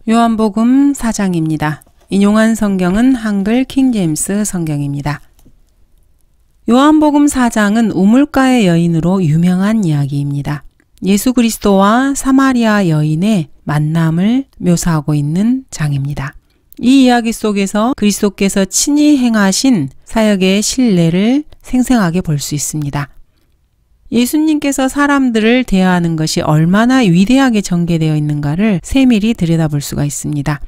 요한복음 4장입니다. 인용한 성경은 한글 킹제임스 성경입니다. 요한복음 4장은 우물가의 여인으로 유명한 이야기입니다. 예수 그리스도와 사마리아 여인의 만남을 묘사하고 있는 장입니다. 이 이야기 속에서 그리스도께서 친히 행하신 사역의 신뢰를 생생하게 볼 수 있습니다. 예수님께서 사람들을 대하는 것이 얼마나 위대하게 전개되어 있는가를 세밀히 들여다볼 수가 있습니다.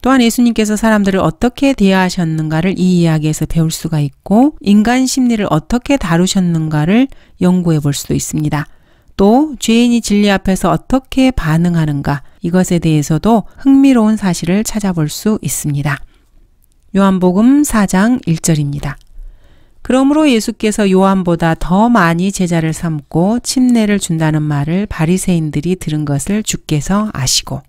또한 예수님께서 사람들을 어떻게 대하셨는가를 이 이야기에서 배울 수가 있고 인간 심리를 어떻게 다루셨는가를 연구해 볼 수도 있습니다. 또 죄인이 진리 앞에서 어떻게 반응하는가 이것에 대해서도 흥미로운 사실을 찾아볼 수 있습니다. 요한복음 4장 1절입니다. 그러므로 예수께서 요한보다 더 많이 제자를 삼고 침례를 준다는 말을 바리새인들이 들은 것을 주께서 아시고.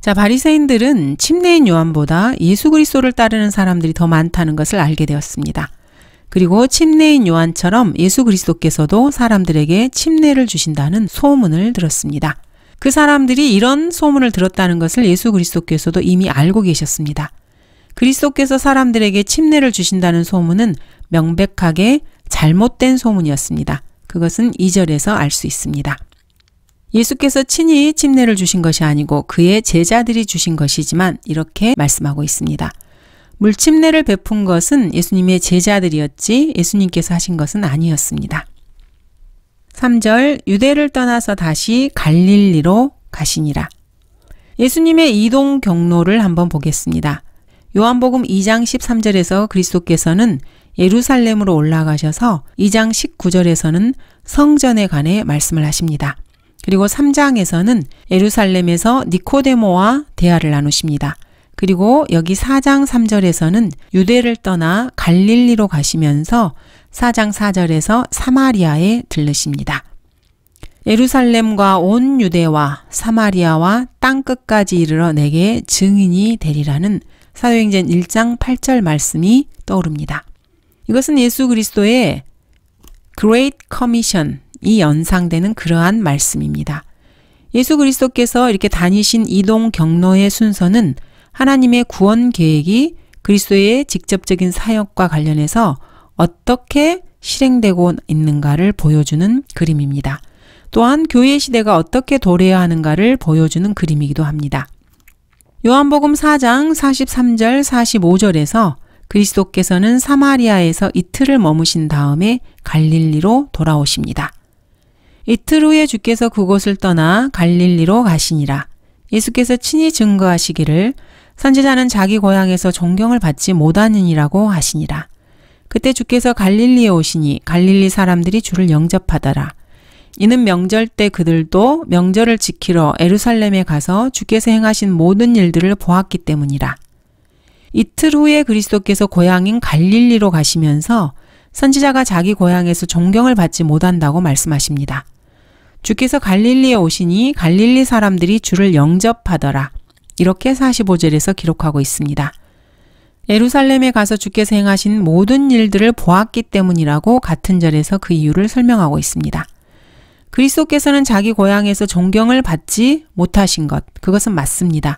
자, 바리새인들은 침례인 요한보다 예수 그리스도를 따르는 사람들이 더 많다는 것을 알게 되었습니다. 그리고 침례인 요한처럼 예수 그리스도께서도 사람들에게 침례를 주신다는 소문을 들었습니다. 그 사람들이 이런 소문을 들었다는 것을 예수 그리스도께서도 이미 알고 계셨습니다. 그리스도께서 사람들에게 침례를 주신다는 소문은 명백하게 잘못된 소문이었습니다. 그것은 2절에서 알 수 있습니다. 예수께서 친히 침례를 주신 것이 아니고 그의 제자들이 주신 것이지만 이렇게 말씀하고 있습니다. 물침례를 베푼 것은 예수님의 제자들이었지 예수님께서 하신 것은 아니었습니다. 3절 유대를 떠나서 다시 갈릴리로 가시니라. 예수님의 이동 경로를 한번 보겠습니다. 요한복음 2장 13절에서 그리스도께서는 예루살렘으로 올라가셔서 2장 19절에서는 성전에 관해 말씀을 하십니다. 그리고 3장에서는 예루살렘에서 니코데모와 대화를 나누십니다. 그리고 여기 4장 3절에서는 유대를 떠나 갈릴리로 가시면서 4장 4절에서 사마리아에 들르십니다. 예루살렘과 온 유대와 사마리아와 땅끝까지 이르러 내게 증인이 되리라는 사도행전 1장 8절 말씀이 떠오릅니다. 이것은 예수 그리스도의 Great Commission이 연상되는 그러한 말씀입니다. 예수 그리스도께서 이렇게 다니신 이동 경로의 순서는 하나님의 구원 계획이 그리스도의 직접적인 사역과 관련해서 어떻게 실행되고 있는가를 보여주는 그림입니다. 또한 교회 시대가 어떻게 도래해야 하는가를 보여주는 그림이기도 합니다. 요한복음 4장 43절 45절에서 그리스도께서는 사마리아에서 이틀을 머무신 다음에 갈릴리로 돌아오십니다. 이틀 후에 주께서 그곳을 떠나 갈릴리로 가시니라. 예수께서 친히 증거하시기를 선지자는 자기 고향에서 존경을 받지 못하느니라고 하시니라. 그때 주께서 갈릴리에 오시니 갈릴리 사람들이 주를 영접하더라. 이는 명절 때 그들도 명절을 지키러 예루살렘에 가서 주께서 행하신 모든 일들을 보았기 때문이라. 이틀 후에 그리스도께서 고향인 갈릴리로 가시면서 선지자가 자기 고향에서 존경을 받지 못한다고 말씀하십니다. 주께서 갈릴리에 오시니 갈릴리 사람들이 주를 영접하더라. 이렇게 45절에서 기록하고 있습니다. 예루살렘에 가서 주께서 행하신 모든 일들을 보았기 때문이라고 같은 절에서 그 이유를 설명하고 있습니다. 그리스도께서는 자기 고향에서 존경을 받지 못하신 것, 그것은 맞습니다.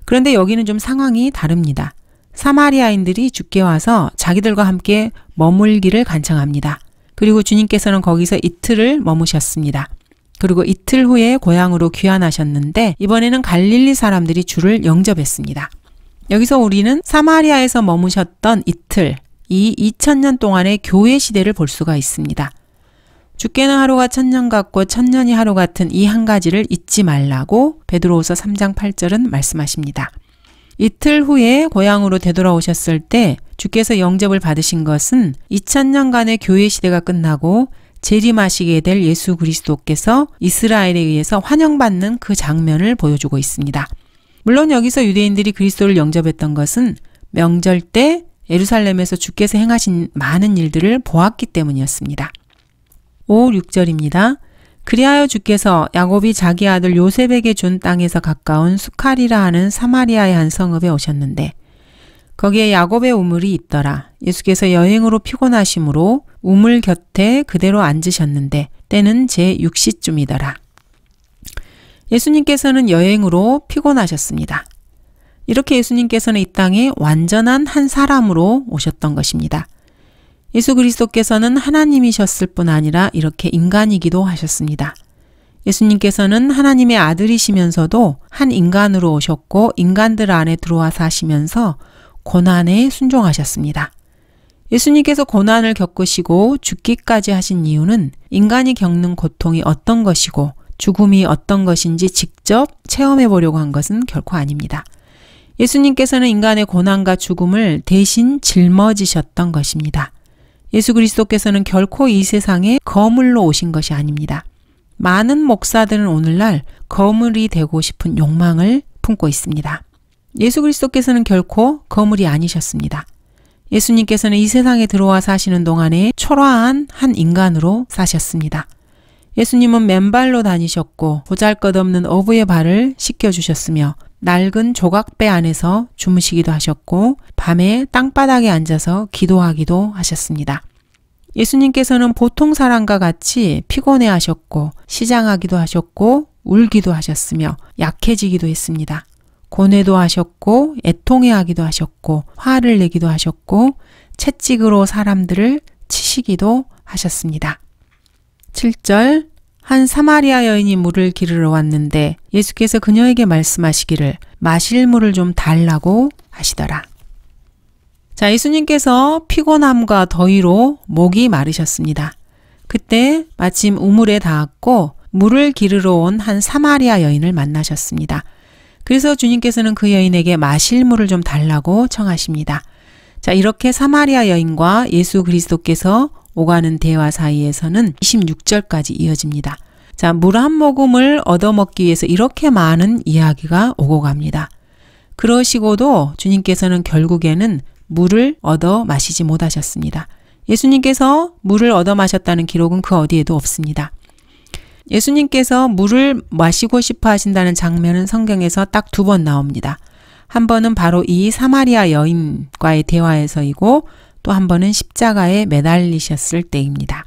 그런데 여기는 좀 상황이 다릅니다. 사마리아인들이 주께 와서 자기들과 함께 머물기를 간청합니다. 그리고 주님께서는 거기서 이틀을 머무셨습니다. 그리고 이틀 후에 고향으로 귀환하셨는데 이번에는 갈릴리 사람들이 주를 영접했습니다. 여기서 우리는 사마리아에서 머무셨던 이틀, 이 2000년 동안의 교회 시대를 볼 수가 있습니다. 주께는 하루가 1000년 같고 1000년이 하루 같은 이 한 가지를 잊지 말라고 베드로후서 3장 8절은 말씀하십니다. 이틀 후에 고향으로 되돌아오셨을 때 주께서 영접을 받으신 것은 2000년간의 교회 시대가 끝나고 재림하시게 될 예수 그리스도께서 이스라엘에 의해서 환영받는 그 장면을 보여주고 있습니다. 물론 여기서 유대인들이 그리스도를 영접했던 것은 명절 때 예루살렘에서 주께서 행하신 많은 일들을 보았기 때문이었습니다. 5, 6절입니다. 그리하여 주께서 야곱이 자기 아들 요셉에게 준 땅에서 가까운 수칼이라 하는 사마리아의 한 성읍에 오셨는데 거기에 야곱의 우물이 있더라. 예수께서 여행으로 피곤하심으로 우물 곁에 그대로 앉으셨는데 때는 제 6시쯤이더라. 예수님께서는 여행으로 피곤하셨습니다. 이렇게 예수님께서는 이 땅에 완전한 한 사람으로 오셨던 것입니다. 예수 그리스도께서는 하나님이셨을 뿐 아니라 이렇게 인간이기도 하셨습니다. 예수님께서는 하나님의 아들이시면서도 한 인간으로 오셨고 인간들 안에 들어와 사시면서 고난에 순종하셨습니다. 예수님께서 고난을 겪으시고 죽기까지 하신 이유는 인간이 겪는 고통이 어떤 것이고 죽음이 어떤 것인지 직접 체험해 보려고 한 것은 결코 아닙니다. 예수님께서는 인간의 고난과 죽음을 대신 짊어지셨던 것입니다. 예수 그리스도께서는 결코 이 세상에 거물로 오신 것이 아닙니다. 많은 목사들은 오늘날 거물이 되고 싶은 욕망을 품고 있습니다. 예수 그리스도께서는 결코 거물이 아니셨습니다. 예수님께서는 이 세상에 들어와 사시는 동안에 초라한 한 인간으로 사셨습니다. 예수님은 맨발로 다니셨고 보잘것없는 어부의 발을 씻겨주셨으며 낡은 조각배 안에서 주무시기도 하셨고 밤에 땅바닥에 앉아서 기도하기도 하셨습니다. 예수님께서는 보통 사람과 같이 피곤해 하셨고 시장하기도 하셨고 울기도 하셨으며 약해지기도 했습니다. 고뇌도 하셨고 애통해 하기도 하셨고 화를 내기도 하셨고 채찍으로 사람들을 치시기도 하셨습니다. 7절 한 사마리아 여인이 물을 기르러 왔는데 예수께서 그녀에게 말씀하시기를 마실 물을 좀 달라고 하시더라. 자, 예수님께서 피곤함과 더위로 목이 마르셨습니다. 그때 마침 우물에 닿았고 물을 기르러 온 한 사마리아 여인을 만나셨습니다. 그래서 주님께서는 그 여인에게 마실 물을 좀 달라고 청하십니다. 자, 이렇게 사마리아 여인과 예수 그리스도께서 오가는 대화 사이에서는 26절까지 이어집니다. 자, 물 한 모금을 얻어먹기 위해서 이렇게 많은 이야기가 오고 갑니다. 그러시고도 주님께서는 결국에는 물을 얻어 마시지 못하셨습니다. 예수님께서 물을 얻어 마셨다는 기록은 그 어디에도 없습니다. 예수님께서 물을 마시고 싶어 하신다는 장면은 성경에서 딱 2번 나옵니다. 한 번은 바로 이 사마리아 여인과의 대화에서이고 또 한 번은 십자가에 매달리셨을 때입니다.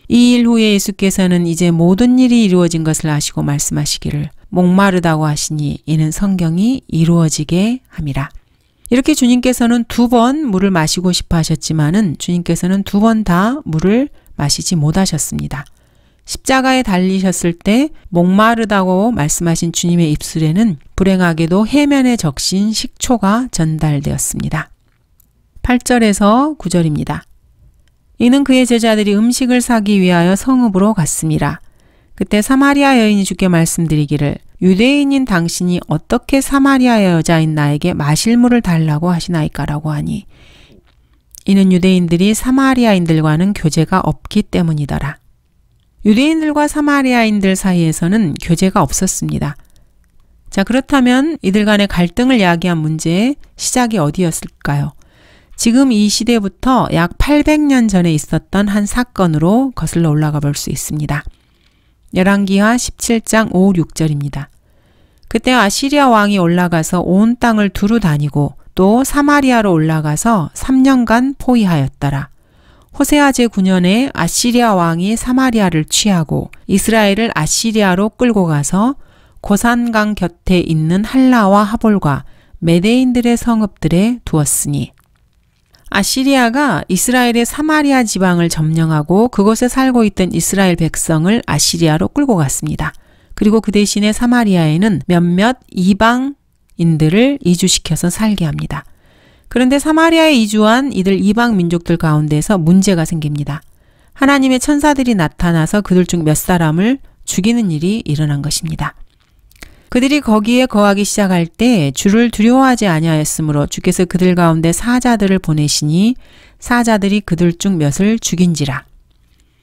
이 일 후에 예수께서는 이제 모든 일이 이루어진 것을 아시고 말씀하시기를 목마르다고 하시니 이는 성경이 이루어지게 함이라. 이렇게 주님께서는 2번 물을 마시고 싶어 하셨지만은 주님께서는 2번 다 물을 마시지 못하셨습니다. 십자가에 달리셨을 때 목마르다고 말씀하신 주님의 입술에는 불행하게도 해면에 적신 식초가 전달되었습니다. 8절에서 9절입니다. 이는 그의 제자들이 음식을 사기 위하여 성읍으로 갔습니다. 그때 사마리아 여인이 주께 말씀드리기를 유대인인 당신이 어떻게 사마리아 여자인 나에게 마실 물을 달라고 하시나이까라고 하니 이는 유대인들이 사마리아인들과는 교제가 없기 때문이더라. 유대인들과 사마리아인들 사이에서는 교제가 없었습니다. 자, 그렇다면 이들 간의 갈등을 야기한 문제의 시작이 어디였을까요? 지금 이 시대부터 약 800년 전에 있었던 한 사건으로 거슬러 올라가 볼 수 있습니다. 열왕기하 17장 5, 6절입니다. 그때 아시리아 왕이 올라가서 온 땅을 두루 다니고 또 사마리아로 올라가서 3년간 포위하였더라. 호세아 제9년에 아시리아 왕이 사마리아를 취하고 이스라엘을 아시리아로 끌고 가서 고산강 곁에 있는 할라와 하볼과 메대인들의 성읍들에 두었으니 아시리아가 이스라엘의 사마리아 지방을 점령하고 그곳에 살고 있던 이스라엘 백성을 아시리아로 끌고 갔습니다. 그리고 그 대신에 사마리아에는 몇몇 이방인들을 이주시켜서 살게 합니다. 그런데 사마리아에 이주한 이들 이방 민족들 가운데서 문제가 생깁니다. 하나님의 천사들이 나타나서 그들 중 몇 사람을 죽이는 일이 일어난 것입니다. 그들이 거기에 거하기 시작할 때 주를 두려워하지 아니하였으므로 주께서 그들 가운데 사자들을 보내시니 사자들이 그들 중 몇을 죽인지라.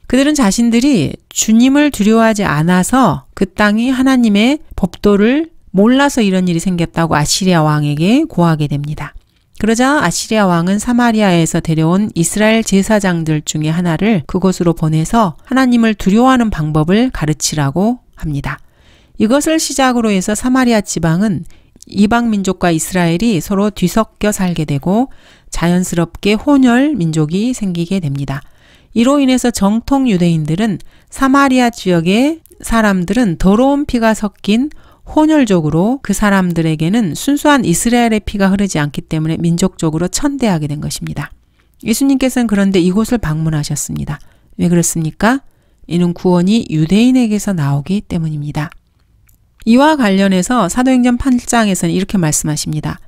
그들은 자신들이 주님을 두려워하지 않아서 그 땅이 하나님의 법도를 몰라서 이런 일이 생겼다고 아시리아 왕에게 고하게 됩니다. 그러자 아시리아 왕은 사마리아에서 데려온 이스라엘 제사장들 중에 하나를 그곳으로 보내서 하나님을 두려워하는 방법을 가르치라고 합니다. 이것을 시작으로 해서 사마리아 지방은 이방 민족과 이스라엘이 서로 뒤섞여 살게 되고 자연스럽게 혼혈 민족이 생기게 됩니다. 이로 인해서 정통 유대인들은 사마리아 지역에 사람들은 더러운 피가 섞인 혼혈족으로 그 사람들에게는 순수한 이스라엘의 피가 흐르지 않기 때문에 민족적으로 천대하게 된 것입니다. 예수님께서는 그런데 이곳을 방문하셨습니다. 왜 그렇습니까? 이는 구원이 유대인에게서 나오기 때문입니다. 이와 관련해서 사도행전 8장에서는 이렇게 말씀하십니다.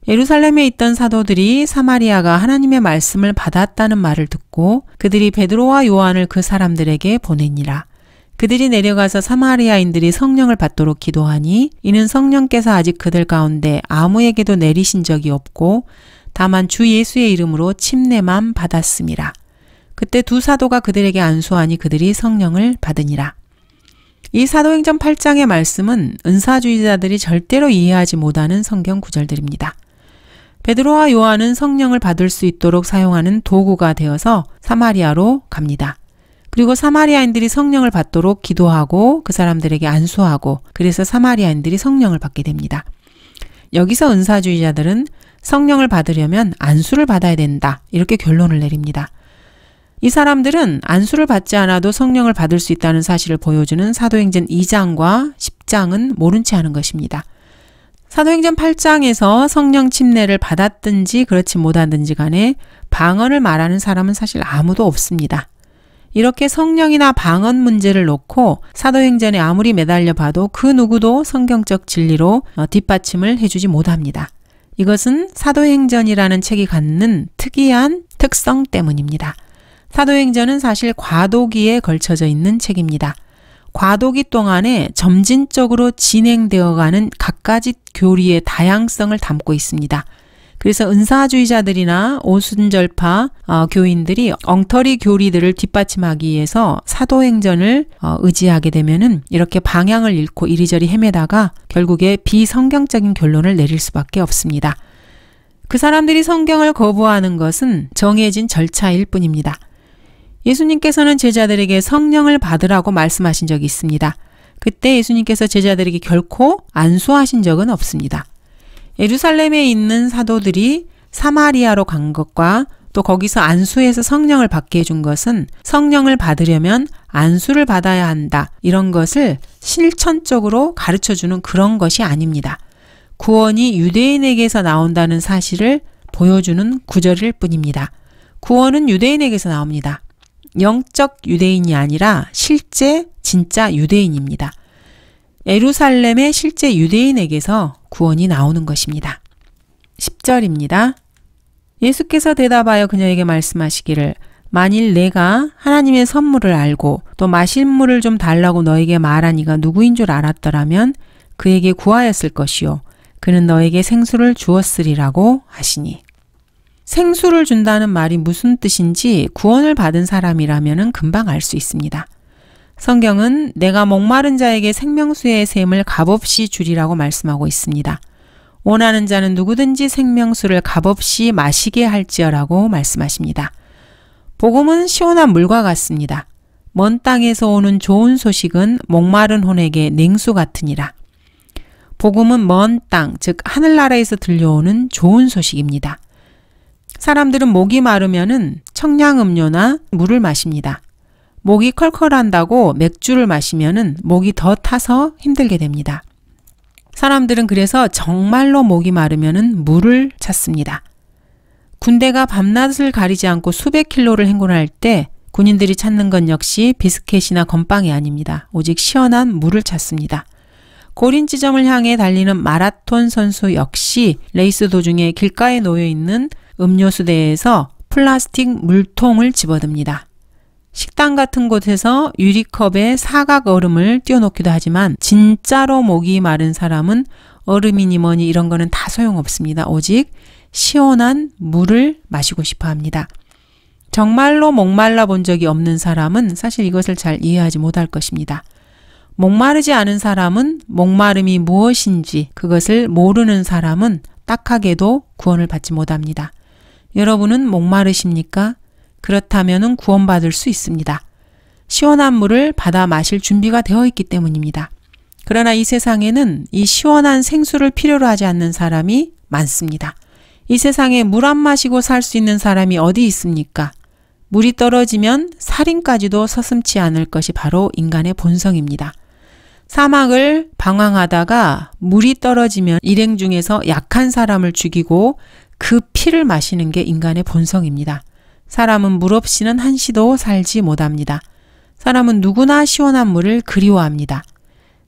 예루살렘에 있던 사도들이 사마리아가 하나님의 말씀을 받았다는 말을 듣고 그들이 베드로와 요한을 그 사람들에게 보내니라. 그들이 내려가서 사마리아인들이 성령을 받도록 기도하니 이는 성령께서 아직 그들 가운데 아무에게도 내리신 적이 없고 다만 주 예수의 이름으로 침례만 받았음이라. 그때 두 사도가 그들에게 안수하니 그들이 성령을 받으니라. 이 사도행전 8장의 말씀은 은사주의자들이 절대로 이해하지 못하는 성경 구절들입니다. 베드로와 요한은 성령을 받을 수 있도록 사용하는 도구가 되어서 사마리아로 갑니다. 그리고 사마리아인들이 성령을 받도록 기도하고 그 사람들에게 안수하고 그래서 사마리아인들이 성령을 받게 됩니다. 여기서 은사주의자들은 성령을 받으려면 안수를 받아야 된다 이렇게 결론을 내립니다. 이 사람들은 안수를 받지 않아도 성령을 받을 수 있다는 사실을 보여주는 사도행전 2장과 10장은 모른 채 하는 것입니다. 사도행전 8장에서 성령 침례를 받았든지 그렇지 못하든지 간에 방언을 말하는 사람은 사실 아무도 없습니다. 이렇게 성령이나 방언 문제를 놓고 사도행전에 아무리 매달려 봐도 그 누구도 성경적 진리로 뒷받침을 해주지 못합니다. 이것은 사도행전이라는 책이 갖는 특이한 특성 때문입니다. 사도행전은 사실 과도기에 걸쳐져 있는 책입니다. 과도기 동안에 점진적으로 진행되어가는 갖가지 교리의 다양성을 담고 있습니다. 그래서 은사주의자들이나 오순절파 교인들이 엉터리 교리들을 뒷받침하기 위해서 사도행전을 의지하게 되면은 이렇게 방향을 잃고 이리저리 헤매다가 결국에 비성경적인 결론을 내릴 수밖에 없습니다. 그 사람들이 성경을 거부하는 것은 정해진 절차일 뿐입니다. 예수님께서는 제자들에게 성령을 받으라고 말씀하신 적이 있습니다. 그때 예수님께서 제자들에게 결코 안수하신 적은 없습니다. 예루살렘에 있는 사도들이 사마리아로 간 것과 또 거기서 안수해서 성령을 받게 해준 것은 성령을 받으려면 안수를 받아야 한다. 이런 것을 실천적으로 가르쳐주는 그런 것이 아닙니다. 구원이 유대인에게서 나온다는 사실을 보여주는 구절일 뿐입니다. 구원은 유대인에게서 나옵니다. 영적 유대인이 아니라 실제 진짜 유대인입니다. 예루살렘의 실제 유대인에게서 구원이 나오는 것입니다. 10절입니다. 예수께서 대답하여 그녀에게 말씀하시기를 만일 내가 하나님의 선물을 알고 또 마실 물을 좀 달라고 너에게 말한 이가 누구인 줄 알았더라면 그에게 구하였을 것이요 그는 너에게 생수를 주었으리라고 하시니. 생수를 준다는 말이 무슨 뜻인지 구원을 받은 사람이라면 금방 알 수 있습니다. 성경은 내가 목마른 자에게 생명수의 샘을 값없이 주리라고 말씀하고 있습니다. 원하는 자는 누구든지 생명수를 값없이 마시게 할지어라고 말씀하십니다. 복음은 시원한 물과 같습니다. 먼 땅에서 오는 좋은 소식은 목마른 혼에게 냉수 같으니라. 복음은 먼 땅, 즉 하늘나라에서 들려오는 좋은 소식입니다. 사람들은 목이 마르면은 청량음료나 물을 마십니다. 목이 컬컬한다고 맥주를 마시면은 목이 더 타서 힘들게 됩니다. 사람들은 그래서 정말로 목이 마르면은 물을 찾습니다. 군대가 밤낮을 가리지 않고 수백 킬로를 행군할 때 군인들이 찾는 건 역시 비스켓이나 건빵이 아닙니다. 오직 시원한 물을 찾습니다. 고린 지점을 향해 달리는 마라톤 선수 역시 레이스 도중에 길가에 놓여 있는 음료수대에서 플라스틱 물통을 집어듭니다. 식당 같은 곳에서 유리컵에 사각 얼음을 띄워놓기도 하지만 진짜로 목이 마른 사람은 얼음이니 뭐니 이런 거는 다 소용없습니다. 오직 시원한 물을 마시고 싶어 합니다. 정말로 목말라 본 적이 없는 사람은 사실 이것을 잘 이해하지 못할 것입니다. 목마르지 않은 사람은 목마름이 무엇인지 그것을 모르는 사람은 딱하게도 구원을 받지 못합니다. 여러분은 목마르십니까? 그렇다면 구원받을 수 있습니다. 시원한 물을 받아 마실 준비가 되어 있기 때문입니다. 그러나 이 세상에는 이 시원한 생수를 필요로 하지 않는 사람이 많습니다. 이 세상에 물 안 마시고 살 수 있는 사람이 어디 있습니까? 물이 떨어지면 살인까지도 서슴지 않을 것이 바로 인간의 본성입니다. 사막을 방황하다가 물이 떨어지면 일행 중에서 약한 사람을 죽이고 그 피를 마시는 게 인간의 본성입니다. 사람은 물 없이는 한시도 살지 못합니다. 사람은 누구나 시원한 물을 그리워합니다.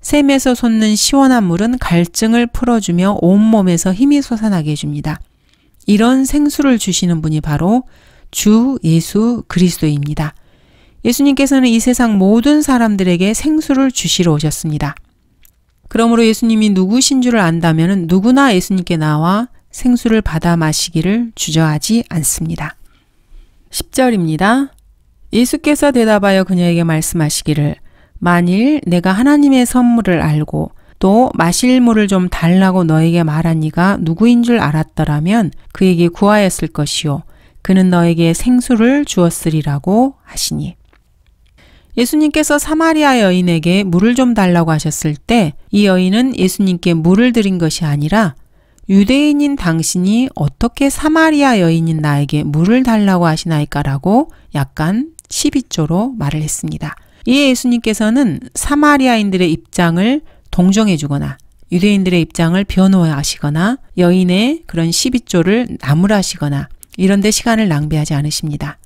샘에서 솟는 시원한 물은 갈증을 풀어주며 온몸에서 힘이 솟아나게 해줍니다. 이런 생수를 주시는 분이 바로 주 예수 그리스도입니다. 예수님께서는 이 세상 모든 사람들에게 생수를 주시러 오셨습니다. 그러므로 예수님이 누구신 줄을 안다면 누구나 예수님께 나와 생수를 받아 마시기를 주저하지 않습니다. 10절입니다. 예수께서 대답하여 그녀에게 말씀하시기를 만일 내가 하나님의 선물을 알고 또 마실 물을 좀 달라고 너에게 말한 이가 누구인 줄 알았더라면 그에게 구하였을 것이요 그는 너에게 생수를 주었으리라고 하시니. 예수님께서 사마리아 여인에게 물을 좀 달라고 하셨을 때 이 여인은 예수님께 물을 드린 것이 아니라 유대인인 당신이 어떻게 사마리아 여인인 나에게 물을 달라고 하시나이까라고 약간 시비조로 말을 했습니다. 이에 예수님께서는 사마리아인들의 입장을 동정해 주거나 유대인들의 입장을 변호하시거나 여인의 그런 시비조를 나무라시거나 이런 데 시간을 낭비하지 않으십니다.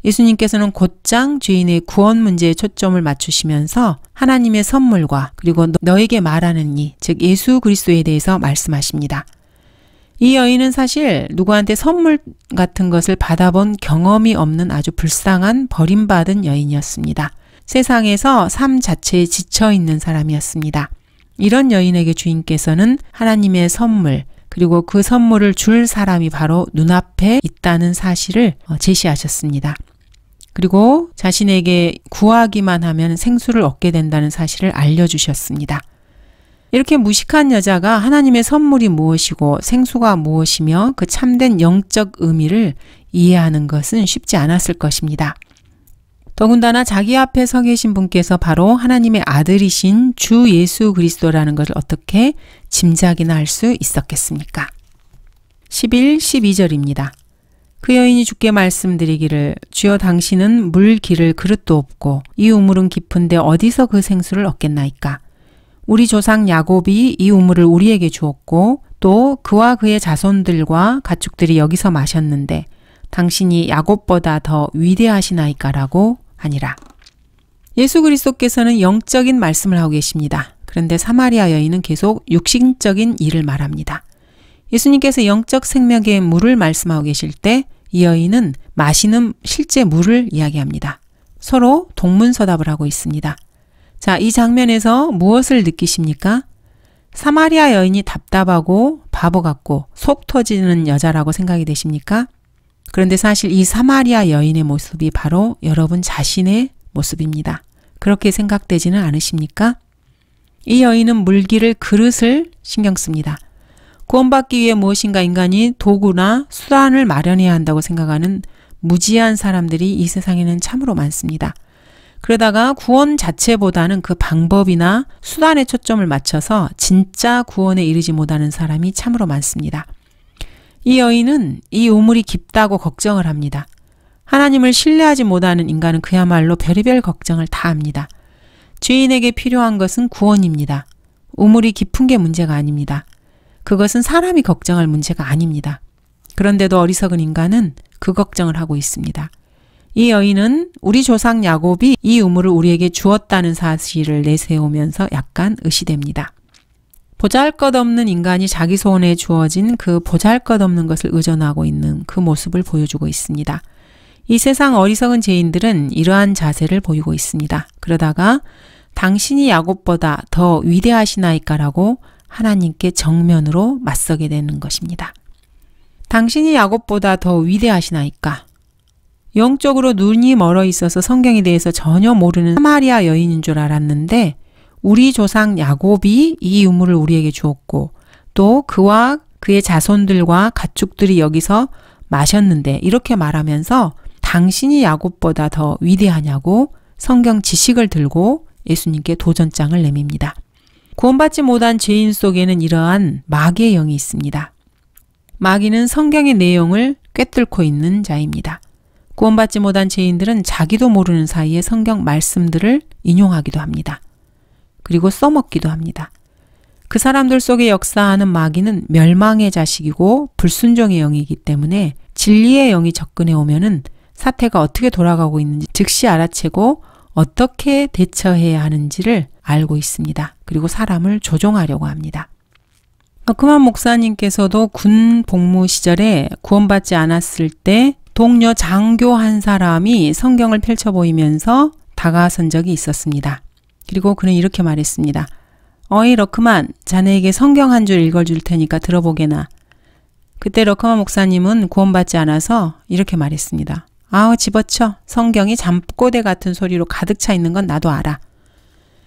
예수님께서는 곧장 죄인의 구원 문제에 초점을 맞추시면서 하나님의 선물과 그리고 너에게 말하는 이, 즉 예수 그리스도에 대해서 말씀하십니다. 이 여인은 사실 누구한테 선물 같은 것을 받아본 경험이 없는 아주 불쌍한 버림받은 여인이었습니다. 세상에서 삶 자체에 지쳐있는 사람이었습니다. 이런 여인에게 주인께서는 하나님의 선물 그리고 그 선물을 줄 사람이 바로 눈앞에 있다는 사실을 제시하셨습니다. 그리고 자신에게 구하기만 하면 생수를 얻게 된다는 사실을 알려주셨습니다. 이렇게 무식한 여자가 하나님의 선물이 무엇이고 생수가 무엇이며 그 참된 영적 의미를 이해하는 것은 쉽지 않았을 것입니다. 더군다나 자기 앞에 서 계신 분께서 바로 하나님의 아들이신 주 예수 그리스도라는 것을 어떻게 짐작이나 할 수 있었겠습니까? 11, 12절입니다. 그 여인이 주께 말씀드리기를 주여 당신은 물 기를 그릇도 없고 이 우물은 깊은데 어디서 그 생수를 얻겠나이까? 우리 조상 야곱이 이 우물을 우리에게 주었고 또 그와 그의 자손들과 가축들이 여기서 마셨는데 당신이 야곱보다 더 위대하시나이까라고 하니라. 예수 그리스도께서는 영적인 말씀을 하고 계십니다. 그런데 사마리아 여인은 계속 육신적인 일을 말합니다. 예수님께서 영적 생명의 물을 말씀하고 계실 때 이 여인은 마시는 실제 물을 이야기합니다. 서로 동문서답을 하고 있습니다. 자, 이 장면에서 무엇을 느끼십니까? 사마리아 여인이 답답하고 바보 같고 속 터지는 여자라고 생각이 되십니까? 그런데 사실 이 사마리아 여인의 모습이 바로 여러분 자신의 모습입니다. 그렇게 생각되지는 않으십니까? 이 여인은 물기를 그릇을 신경 씁니다. 구원받기 위해 무엇인가 인간이 도구나 수단을 마련해야 한다고 생각하는 무지한 사람들이 이 세상에는 참으로 많습니다. 그러다가 구원 자체보다는 그 방법이나 수단에 초점을 맞춰서 진짜 구원에 이르지 못하는 사람이 참으로 많습니다. 이 여인은 이 우물이 깊다고 걱정을 합니다. 하나님을 신뢰하지 못하는 인간은 그야말로 별의별 걱정을 다 합니다. 죄인에게 필요한 것은 구원입니다. 우물이 깊은 게 문제가 아닙니다. 그것은 사람이 걱정할 문제가 아닙니다. 그런데도 어리석은 인간은 그 걱정을 하고 있습니다. 이 여인은 우리 조상 야곱이 이 우물을 우리에게 주었다는 사실을 내세우면서 약간 의시됩니다. 보잘것없는 인간이 자기 손에 주어진 그 보잘것없는 것을 의존하고 있는 그 모습을 보여주고 있습니다. 이 세상 어리석은 죄인들은 이러한 자세를 보이고 있습니다. 그러다가 당신이 야곱보다 더 위대하시나이까라고 하나님께 정면으로 맞서게 되는 것입니다. 당신이 야곱보다 더 위대하시나이까? 영적으로 눈이 멀어 있어서 성경에 대해서 전혀 모르는 사마리아 여인인 줄 알았는데 우리 조상 야곱이 이 우물을 우리에게 주었고 또 그와 그의 자손들과 가축들이 여기서 마셨는데 이렇게 말하면서 당신이 야곱보다 더 위대하냐고 성경 지식을 들고 예수님께 도전장을 내밉니다. 구원받지 못한 죄인 속에는 이러한 마귀의 영이 있습니다. 마귀는 성경의 내용을 꿰뚫고 있는 자입니다. 구원받지 못한 죄인들은 자기도 모르는 사이에 성경 말씀들을 인용하기도 합니다. 그리고 써먹기도 합니다. 그 사람들 속에 역사하는 마귀는 멸망의 자식이고 불순종의 영이기 때문에 진리의 영이 접근해 오면은 사태가 어떻게 돌아가고 있는지 즉시 알아채고 어떻게 대처해야 하는지를 알고 있습니다. 그리고 사람을 조종하려고 합니다. 러크만 목사님께서도 군 복무 시절에 구원받지 않았을 때 동료 장교 한 사람이 성경을 펼쳐 보이면서 다가선 적이 있었습니다. 그리고 그는 이렇게 말했습니다. 어이 러크만, 자네에게 성경 한 줄 읽어줄 테니까 들어보게나. 그때 러크만 목사님은 구원받지 않아서 이렇게 말했습니다. 아우 집어쳐. 성경이 잠꼬대 같은 소리로 가득 차 있는 건 나도 알아.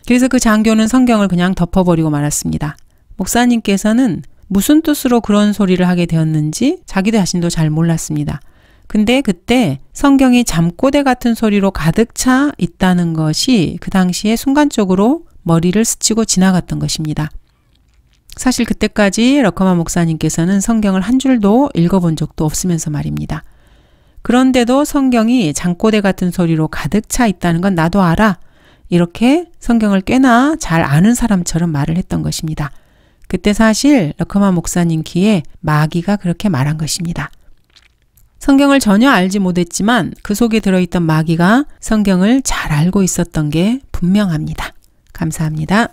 그래서 그 장교는 성경을 그냥 덮어버리고 말았습니다. 목사님께서는 무슨 뜻으로 그런 소리를 하게 되었는지 자기 자신도 잘 몰랐습니다. 근데 그때 성경이 잠꼬대 같은 소리로 가득 차 있다는 것이 그 당시에 순간적으로 머리를 스치고 지나갔던 것입니다. 사실 그때까지 러커만 목사님께서는 성경을 한 줄도 읽어본 적도 없으면서 말입니다. 그런데도 성경이 잠꼬대 같은 소리로 가득 차 있다는 건 나도 알아. 이렇게 성경을 꽤나 잘 아는 사람처럼 말을 했던 것입니다. 그때 사실 러커만 목사님 귀에 마귀가 그렇게 말한 것입니다. 성경을 전혀 알지 못했지만 그 속에 들어있던 마귀가 성경을 잘 알고 있었던 게 분명합니다. 감사합니다.